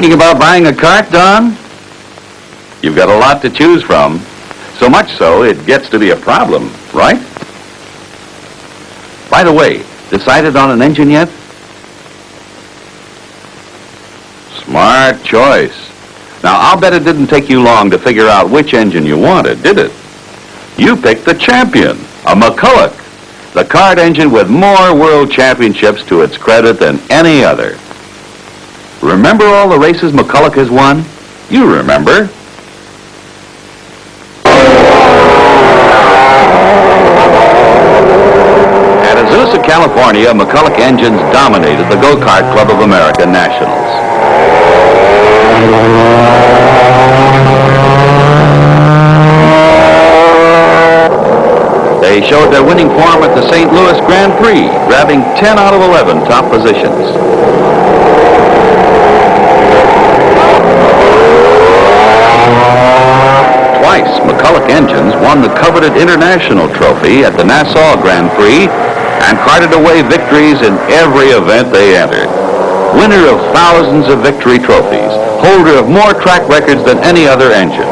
Thinking about buying a cart, Don? You've got a lot to choose from. So much so, it gets to be a problem, right? By the way, decided on an engine yet? Smart choice. Now, I'll bet it didn't take you long to figure out which engine you wanted, did it? You picked the champion, a McCulloch, the kart engine with more world championships to its credit than any other. Remember all the races McCulloch has won? You remember. At Azusa, California, McCulloch engines dominated the Go-Kart Club of America Nationals. They showed their winning form at the St. Louis Grand Prix, grabbing 10 out of 11 top positions. Twice, McCulloch engines won the coveted International Trophy at the Nassau Grand Prix and carted away victories in every event they entered. Winner of thousands of victory trophies, holder of more track records than any other engine.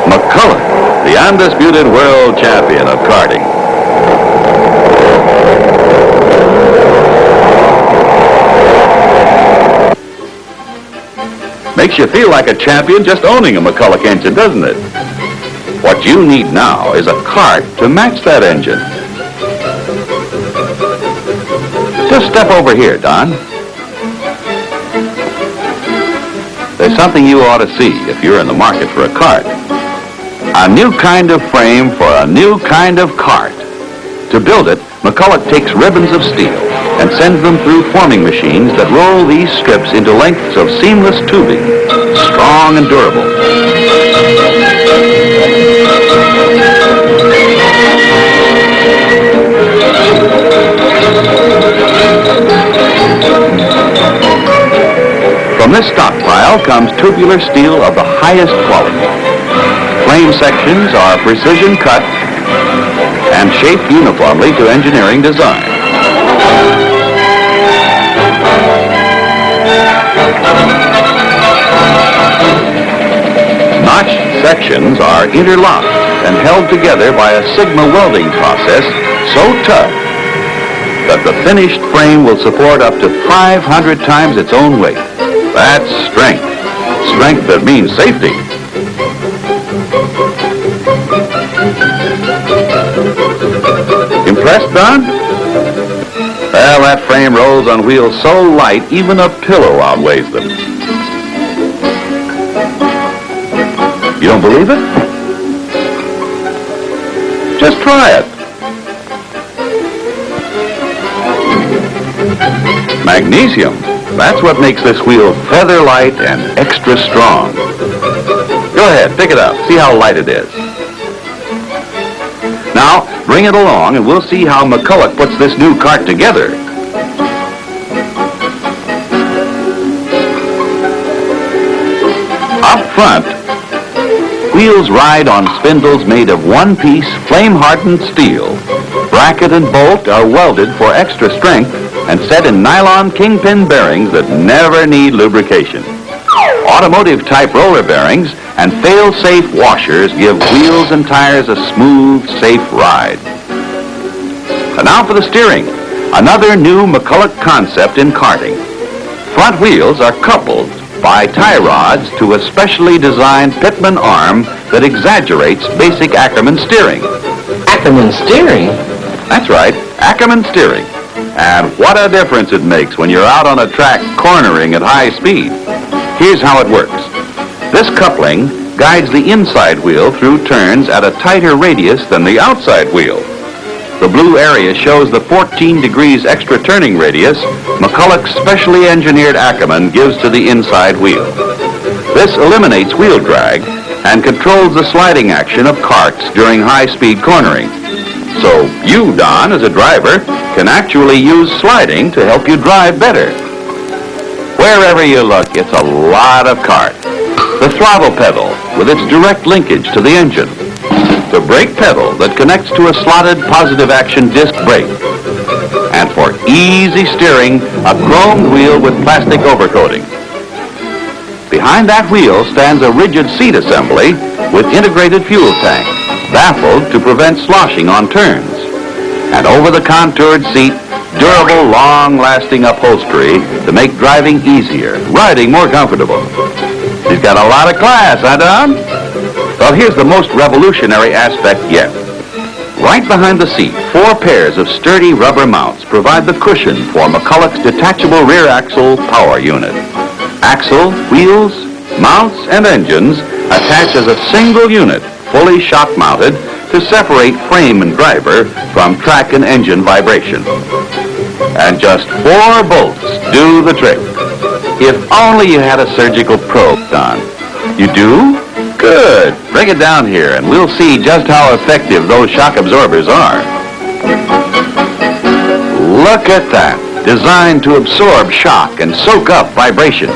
McCulloch, the undisputed world champion of karting. Makes you feel like a champion just owning a McCulloch engine, doesn't it? What you need now is a kart to match that engine. Just step over here, Don. There's something you ought to see if you're in the market for a kart. A new kind of frame for a new kind of kart. To build it, McCulloch takes ribbons of steel and sends them through forming machines that roll these strips into lengths of seamless tubing, strong and durable. From this stockpile comes tubular steel of the highest quality. Frame sections are precision cut and shaped uniformly to engineering design. Notched sections are interlocked and held together by a Sigma welding process so tough that the finished frame will support up to 500 times its own weight. That's strength. Strength that means safety. Impressed, Don? Well, that frame rolls on wheels so light, even a pillow outweighs them. You don't believe it? Just try it. Magnesium. That's what makes this wheel feather light and extra strong. Go ahead, pick it up. See how light it is. Now, bring it along and we'll see how McCulloch puts this new kart together. Up front, wheels ride on spindles made of one-piece flame-hardened steel. Bracket and bolt are welded for extra strength and set in nylon kingpin bearings that never need lubrication. Automotive-type roller bearings and fail-safe washers give wheels and tires a smooth, safe ride. And now for the steering, another new McCulloch concept in karting. Front wheels are coupled by tie rods to a specially designed Pitman arm that exaggerates basic Ackerman steering. Ackerman steering? That's right, Ackerman steering. And what a difference it makes when you're out on a track cornering at high speed. Here's how it works. This coupling guides the inside wheel through turns at a tighter radius than the outside wheel. The blue area shows the 14 degrees extra turning radius McCulloch's specially engineered Ackerman gives to the inside wheel. This eliminates wheel drag and controls the sliding action of karts during high-speed cornering. So you, Don, as a driver, can actually use sliding to help you drive better. Wherever you look, it's a lot of kart. The throttle pedal with its direct linkage to the engine. The brake pedal that connects to a slotted positive action disc brake. And for easy steering, a chromed wheel with plastic overcoating. Behind that wheel stands a rigid seat assembly with integrated fuel tank, baffled to prevent sloshing on turns. And over the contoured seat, durable, long-lasting upholstery to make driving easier, riding more comfortable. He's got a lot of class, huh, Don? Well, here's the most revolutionary aspect yet. Right behind the seat, 4 pairs of sturdy rubber mounts provide the cushion for McCulloch's detachable rear axle power unit. Axle, wheels, mounts, and engines attach as a single unit, fully shock-mounted, to separate frame and driver from track and engine vibration. And just 4 bolts do the trick. If only you had a surgical probe, Don. You do? Good. Bring it down here and we'll see just how effective those shock absorbers are. Look at that. Designed to absorb shock and soak up vibration.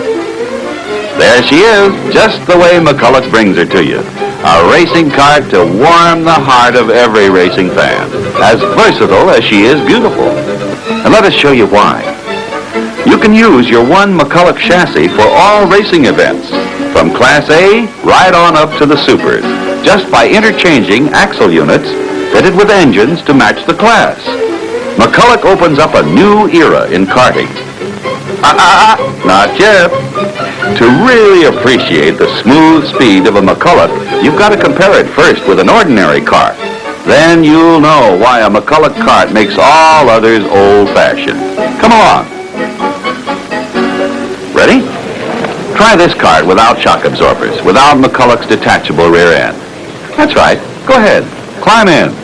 There she is, just the way McCulloch brings her to you. A racing cart to warm the heart of every racing fan. As versatile as she is beautiful. And let us show you why. You can use your one McCulloch chassis for all racing events, from Class A right on up to the Supers, just by interchanging axle units fitted with engines to match the class. McCulloch opens up a new era in karting. Not yet. To really appreciate the smooth speed of a McCulloch, you've got to compare it first with an ordinary cart. Then you'll know why a McCulloch cart makes all others old-fashioned. Come along. Ready? Try this cart without shock absorbers, without McCulloch's detachable rear end. That's right. Go ahead. Climb in.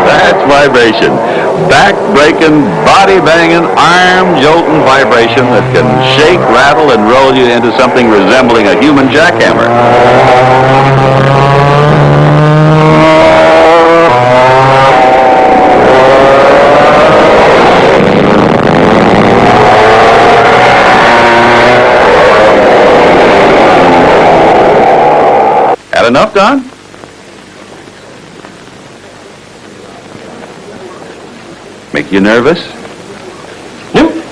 That's vibration. Back-breaking, body-banging, arm-jolting vibration that can shake, rattle, and roll you into something resembling a human jackhammer. Had enough, Don? Make you nervous? Nope.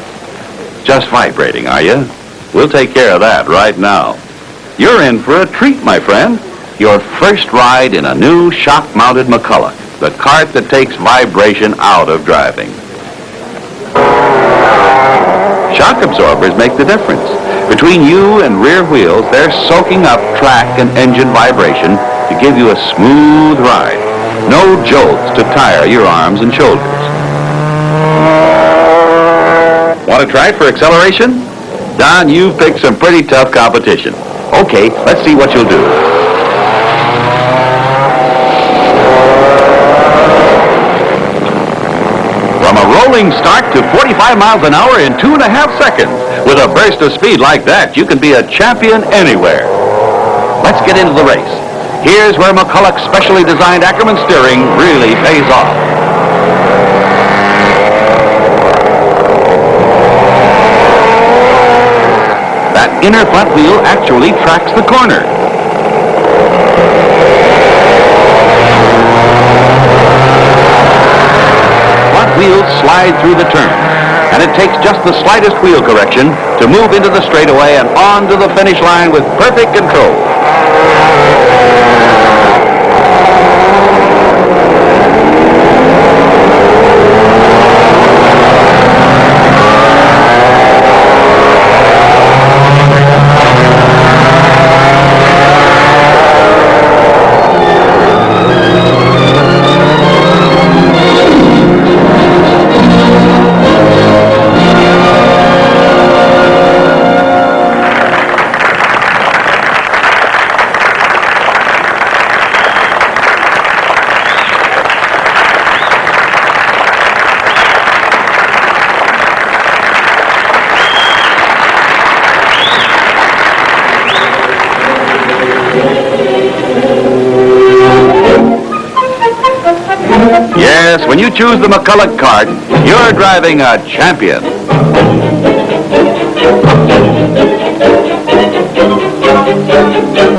Just vibrating, are you? We'll take care of that right now. You're in for a treat, my friend. Your first ride in a new shock-mounted McCulloch, the cart that takes vibration out of driving. Shock absorbers make the difference. Between you and rear wheels, they're soaking up track and engine vibration to give you a smooth ride. No jolts to tire your arms and shoulders. Want to try for acceleration? Don, you've picked some pretty tough competition. Okay, let's see what you'll do. From a rolling start to 45 miles an hour in 2.5 seconds. With a burst of speed like that, you can be a champion anywhere. Let's get into the race. Here's where McCulloch's specially designed Ackerman steering really pays off. That inner front wheel actually tracks the corner. Front wheels slide through the turn, and it takes just the slightest wheel correction to move into the straightaway and on to the finish line with perfect control. Yes, when you choose the McCulloch cart, you're driving a champion.